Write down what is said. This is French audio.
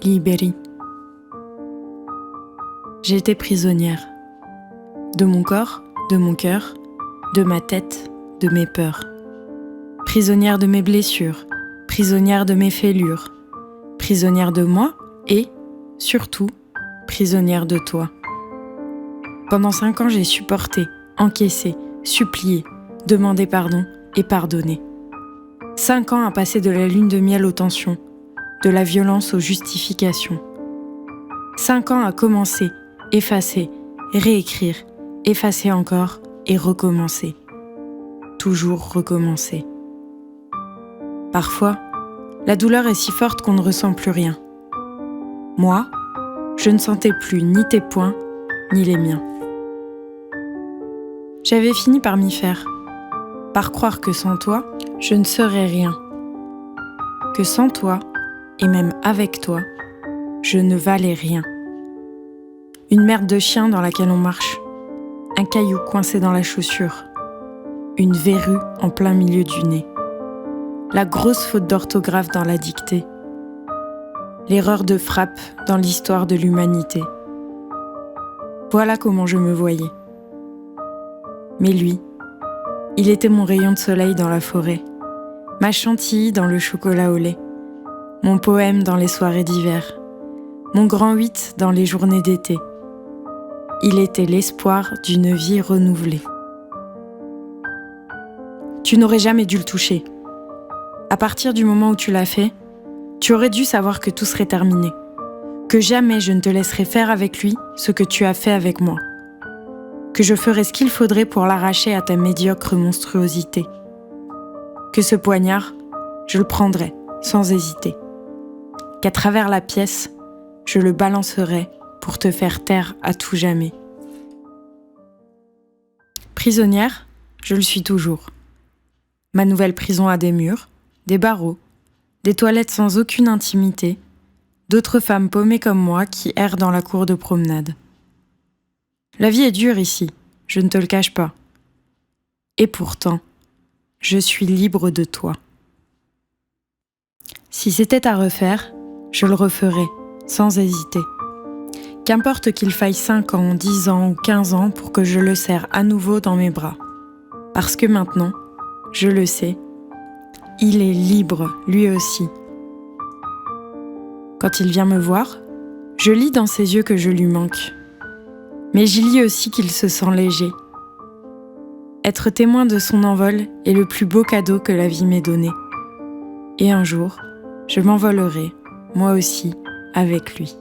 Libéry. J'ai été prisonnière. De mon corps, de mon cœur, de ma tête, de mes peurs. Prisonnière de mes blessures, prisonnière de mes fêlures, prisonnière de moi et, surtout, prisonnière de toi. Pendant 5 ans, j'ai supporté, encaissé, supplié, demandé pardon et pardonné. 5 ans à passer de la lune de miel aux tensions, de la violence aux justifications. 5 ans à commencer, effacer, réécrire, effacer encore et recommencer. Toujours recommencer. Parfois, la douleur est si forte qu'on ne ressent plus rien. Moi, je ne sentais plus ni tes poings, ni les miens. J'avais fini par m'y faire, par croire que sans toi, je ne serais rien. Que sans toi, et même avec toi, je ne valais rien. Une merde de chien dans laquelle on marche, un caillou coincé dans la chaussure, une verrue en plein milieu du nez, la grosse faute d'orthographe dans la dictée, l'erreur de frappe dans l'histoire de l'humanité. Voilà comment je me voyais. Mais lui, il était mon rayon de soleil dans la forêt, ma chantilly dans le chocolat au lait, mon poème dans les soirées d'hiver, mon grand 8 dans les journées d'été. Il était l'espoir d'une vie renouvelée. Tu n'aurais jamais dû le toucher. À partir du moment où tu l'as fait, tu aurais dû savoir que tout serait terminé, que jamais je ne te laisserai faire avec lui ce que tu as fait avec moi, que je ferai ce qu'il faudrait pour l'arracher à ta médiocre monstruosité, que ce poignard, je le prendrai sans hésiter, qu'à travers la pièce, je le balancerai pour te faire taire à tout jamais. Prisonnière, je le suis toujours. Ma nouvelle prison a des murs, des barreaux, des toilettes sans aucune intimité, d'autres femmes paumées comme moi qui errent dans la cour de promenade. La vie est dure ici, je ne te le cache pas. Et pourtant, je suis libre de toi. Si c'était à refaire, je le referais, sans hésiter. Qu'importe qu'il faille 5 ans, 10 ans ou 15 ans pour que je le serre à nouveau dans mes bras. Parce que maintenant, je le sais, il est libre, lui aussi. Quand il vient me voir, je lis dans ses yeux que je lui manque. Mais j'y lis aussi qu'il se sent léger. Être témoin de son envol est le plus beau cadeau que la vie m'ait donné. Et un jour, je m'envolerai, moi aussi, avec lui.